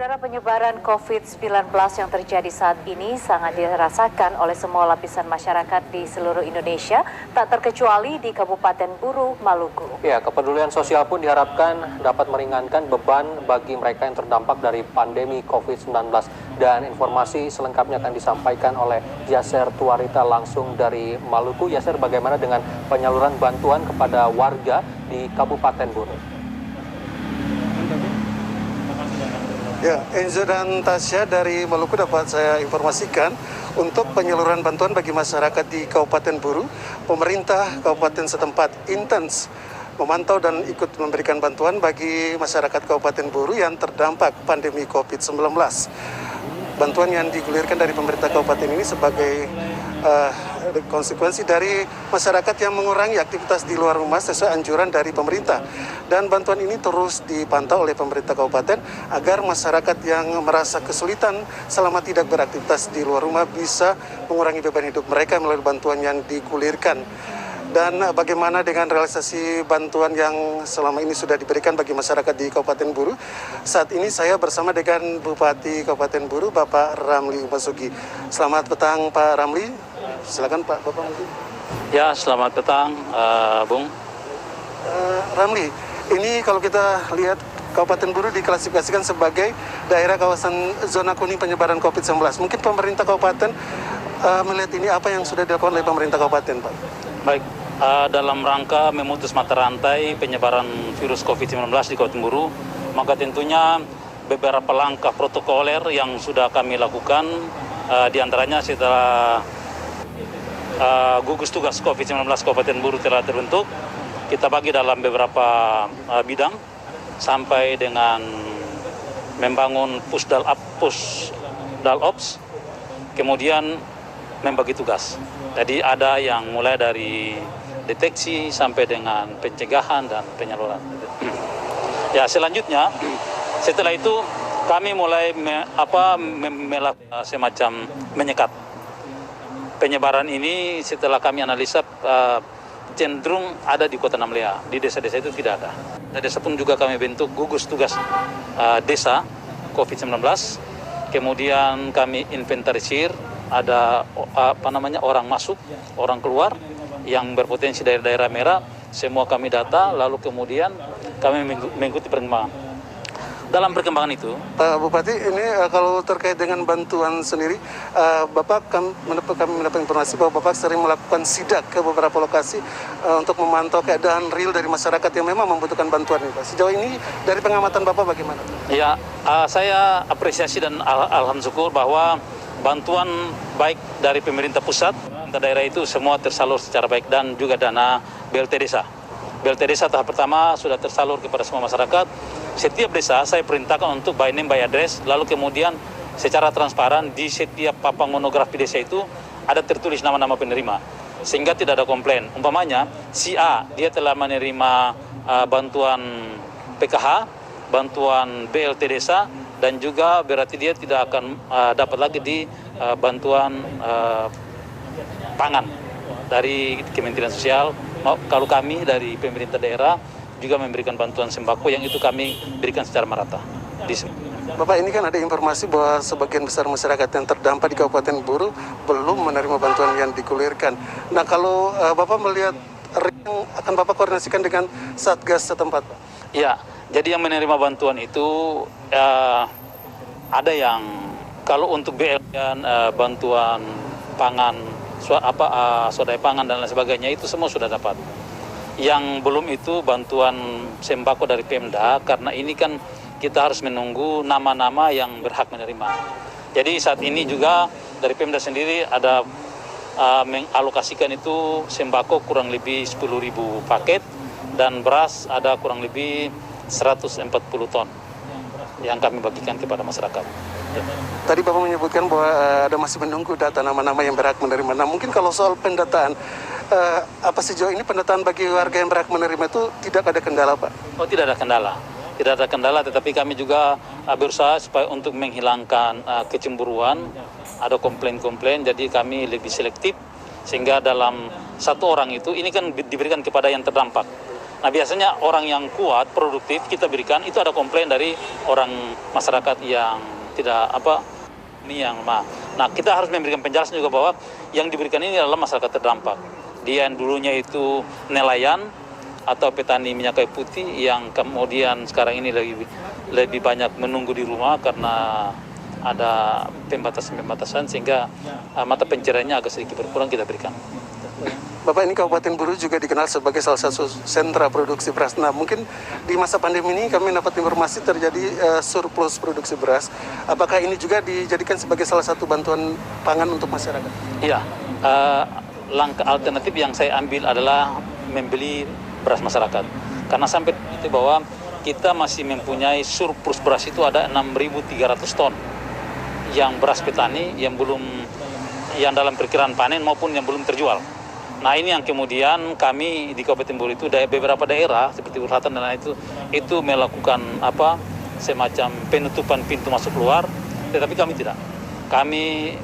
Saudara, penyebaran COVID-19 yang terjadi saat ini sangat dirasakan oleh semua lapisan masyarakat di seluruh Indonesia, tak terkecuali di Kabupaten Buru, Maluku. Ya, kepedulian sosial pun diharapkan dapat meringankan beban bagi mereka yang terdampak dari pandemi COVID-19. Dan informasi selengkapnya akan disampaikan oleh Yaser Tuarita langsung dari Maluku. Yaser, bagaimana dengan penyaluran bantuan kepada warga di Kabupaten Buru? Ya, Enzo dan Tasya dari Maluku dapat saya informasikan untuk penyaluran bantuan bagi masyarakat di Kabupaten Buru, pemerintah Kabupaten setempat intens memantau dan ikut memberikan bantuan bagi masyarakat Kabupaten Buru yang terdampak pandemi COVID-19. Bantuan yang digulirkan dari pemerintah kabupaten ini sebagai konsekuensi dari masyarakat yang mengurangi aktivitas di luar rumah sesuai anjuran dari pemerintah. Dan bantuan ini terus dipantau oleh pemerintah kabupaten agar masyarakat yang merasa kesulitan selama tidak beraktivitas di luar rumah bisa mengurangi beban hidup mereka melalui bantuan yang digulirkan. Dan bagaimana dengan realisasi bantuan yang selama ini sudah diberikan bagi masyarakat di Kabupaten Buru? Saat ini saya bersama dengan Bupati Kabupaten Buru, Bapak Ramli Masugi. Selamat petang, Pak Ramli. Silakan Pak, Bapak mungkin. Ya, selamat petang, Bung. Ramli, ini kalau kita lihat Kabupaten Buru diklasifikasikan sebagai daerah kawasan zona kuning penyebaran COVID-19. Mungkin pemerintah kabupaten melihat ini apa yang sudah dilakukan oleh pemerintah kabupaten, Pak? Baik, dalam rangka memutus mata rantai penyebaran virus COVID-19 di Kabupaten Buru, maka tentunya beberapa langkah protokoler yang sudah kami lakukan, diantaranya setelah gugus tugas COVID-19 Kabupaten Buru telah terbentuk, kita bagi dalam beberapa bidang, sampai dengan membangun pusdalops, kemudian membagi tugas. Jadi ada yang mulai dari deteksi sampai dengan pencegahan dan penyaluran. Ya, selanjutnya setelah itu kami mulai melakukan semacam menyekat penyebaran ini. Setelah kami analisa cenderung ada di Kota Namlea, di desa-desa itu tidak ada. Di desa pun juga kami bentuk gugus tugas desa COVID-19, kemudian kami inventarisir ada orang masuk, orang keluar yang berpotensi dari daerah merah, semua kami data, lalu kemudian kami mengikuti perkembangan. Dalam perkembangan itu, Bupati, ini kalau terkait dengan bantuan sendiri, Bapak kami mendapat informasi bahwa Bapak sering melakukan sidak ke beberapa lokasi untuk memantau keadaan real dari masyarakat yang memang membutuhkan bantuan ini, Pak. Sejauh ini dari pengamatan Bapak bagaimana? Ya, saya apresiasi dan alhamdulillah bahwa bantuan baik dari pemerintah pusat, pemerintah daerah itu semua tersalur secara baik, dan juga dana BLT desa. BLT desa tahap pertama sudah tersalur kepada semua masyarakat. Setiap desa saya perintahkan untuk by name by address, lalu kemudian secara transparan di setiap papan monografi desa itu ada tertulis nama-nama penerima, sehingga tidak ada komplain. Umpamanya si A dia telah menerima bantuan PKH, bantuan BLT desa, dan juga berarti dia tidak akan dapat lagi di bantuan pangan dari Kementerian Sosial. Kalau kami dari pemerintah daerah juga memberikan bantuan sembako yang itu kami berikan secara merata. Bapak, ini kan ada informasi bahwa sebagian besar masyarakat yang terdampak di Kabupaten Buru belum menerima bantuan yang digulirkan. Nah, kalau Bapak melihat akan Bapak koordinasikan dengan Satgas setempat, Pak? Ya, jadi yang menerima bantuan itu ada yang kalau untuk BLT bantuan pangan, swadaya pangan dan lain sebagainya itu semua sudah dapat. Yang belum itu bantuan sembako dari Pemda, karena ini kan kita harus menunggu nama-nama yang berhak menerima. Jadi saat ini juga dari Pemda sendiri ada mengalokasikan itu sembako kurang lebih 10.000 paket, dan beras ada kurang lebih 140 ton yang kami bagikan kepada masyarakat. Tadi Bapak menyebutkan bahwa ada masih menunggu data nama-nama yang berhak menerima. Nah, mungkin kalau soal pendataan, apa sejauh ini pendataan bagi warga yang berhak menerima itu tidak ada kendala, Pak? Oh, tidak ada kendala. Tidak ada kendala, tetapi kami juga berusaha supaya untuk menghilangkan kecemburuan, ada komplain-komplain, jadi kami lebih selektif, sehingga dalam satu orang itu, ini kan diberikan kepada yang terdampak. Nah biasanya orang yang kuat, produktif kita berikan, itu ada komplain dari orang masyarakat yang tidak ini yang lemah. Nah kita harus memberikan penjelasan juga bahwa yang diberikan ini adalah masyarakat terdampak. Dia yang dulunya itu nelayan atau petani minyak kayu putih yang kemudian sekarang ini lebih banyak menunggu di rumah karena ada pembatasan-pembatasan sehingga mata pencariannya agak sedikit berkurang kita berikan. Bapak, ini Kabupaten Buru juga dikenal sebagai salah satu sentra produksi beras. Nah, mungkin di masa pandemi ini kami dapat informasi terjadi surplus produksi beras. Apakah ini juga dijadikan sebagai salah satu bantuan pangan untuk masyarakat? Iya, langkah alternatif yang saya ambil adalah membeli beras masyarakat. Karena sampai itu bahwa kita masih mempunyai surplus beras itu ada 6.300 ton yang beras petani yang dalam perkiraan panen maupun yang belum terjual. Nah ini yang kemudian kami di Kabupaten Buru itu beberapa daerah seperti Selatan dan lain itu melakukan semacam penutupan pintu masuk keluar, tetapi kami tidak. Kami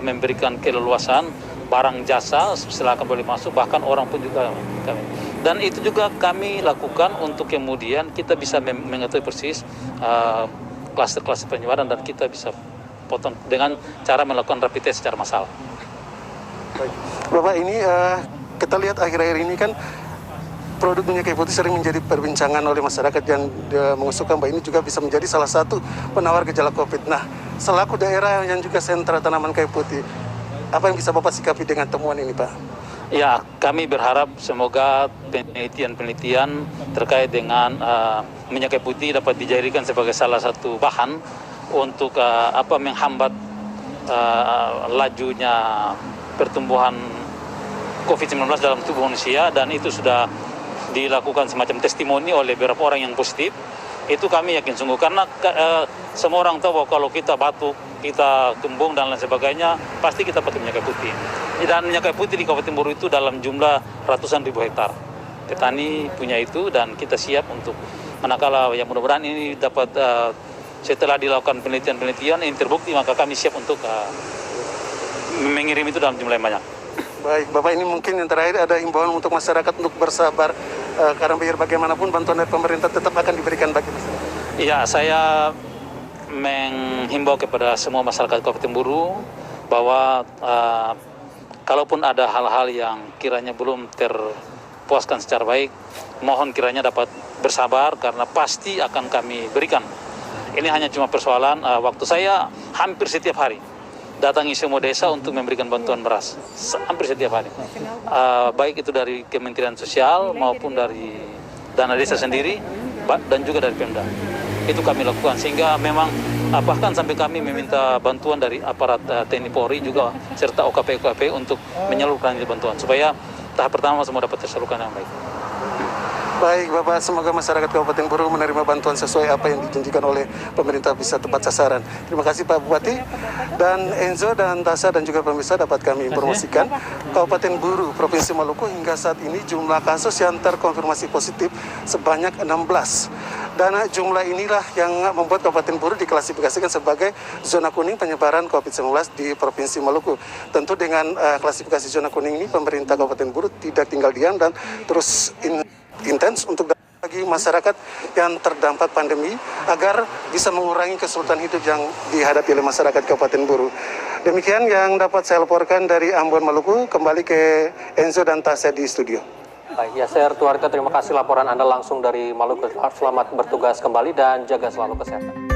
memberikan keleluasan barang jasa silakan boleh masuk, bahkan orang pun juga kami. Dan itu juga kami lakukan untuk kemudian kita bisa mengetahui persis klaster-klaster penyebaran dan kita bisa potong dengan cara melakukan rapid test secara massal. Bapak, ini kita lihat akhir-akhir ini kan produk minyak kayu putih sering menjadi perbincangan oleh masyarakat yang mengusulkan bahwa ini juga bisa menjadi salah satu penawar gejala COVID. Nah, selaku daerah yang juga sentra tanaman kayu putih, apa yang bisa Bapak sikapi dengan temuan ini, Pak? Ya, kami berharap semoga penelitian-penelitian terkait dengan minyak kayu putih dapat dijadikan sebagai salah satu bahan untuk menghambat lajunya pertumbuhan COVID-19 dalam tubuh manusia, dan itu sudah dilakukan semacam testimoni oleh beberapa orang yang positif. Itu kami yakin sungguh, karena semua orang tahu bahwa kalau kita batuk, kita kembung dan lain sebagainya, pasti kita pakai minyak kayu putih. Dan minyak kayu putih di Kabupaten Buru itu dalam jumlah ratusan ribu hektar. Petani punya itu dan kita siap untuk manakala yang mudah-mudahan ini dapat setelah dilakukan penelitian-penelitian yang terbukti, maka kami siap untuk mengirim itu dalam jumlah yang banyak. Baik, Bapak, ini mungkin yang terakhir ada himbauan untuk masyarakat untuk bersabar karena biar bagaimanapun bantuan dari pemerintah tetap akan diberikan bagi masyarakat. Iya, saya menghimbau kepada semua masyarakat Kabupaten Buru bahwa kalaupun ada hal-hal yang kiranya belum terpuaskan secara baik, mohon kiranya dapat bersabar karena pasti akan kami berikan. Ini hanya cuma persoalan waktu. Saya hampir setiap hari datangi semua desa untuk memberikan bantuan beras, hampir setiap hari. Baik itu dari Kementerian Sosial maupun dari dana desa sendiri dan juga dari Pemda. Itu kami lakukan sehingga memang bahkan sampai kami meminta bantuan dari aparat TNI Polri juga serta OKP untuk menyalurkan bantuan supaya tahap pertama semua dapat tersalurkan dengan baik. Baik, Bapak, semoga masyarakat Kabupaten Buru menerima bantuan sesuai apa yang dijanjikan oleh pemerintah bisa tepat sasaran. Terima kasih Pak Bupati. Dan Enzo dan Tasya dan juga pemirsa dapat kami informasikan, Kabupaten Buru, Provinsi Maluku hingga saat ini jumlah kasus yang terkonfirmasi positif sebanyak 16. Dan jumlah inilah yang membuat Kabupaten Buru diklasifikasikan sebagai zona kuning penyebaran COVID-19 di Provinsi Maluku. Tentu dengan klasifikasi zona kuning ini, pemerintah Kabupaten Buru tidak tinggal diam dan terus intens untuk bagi masyarakat yang terdampak pandemi agar bisa mengurangi kesulitan hidup yang dihadapi oleh masyarakat Kabupaten Buru. Demikian yang dapat saya laporkan dari Ambon, Maluku. Kembali ke Enzo dan Tasya di studio. Baik, Yaser Tuarita, terima kasih laporan Anda langsung dari Maluku. Selamat bertugas kembali dan jaga selalu kesehatan.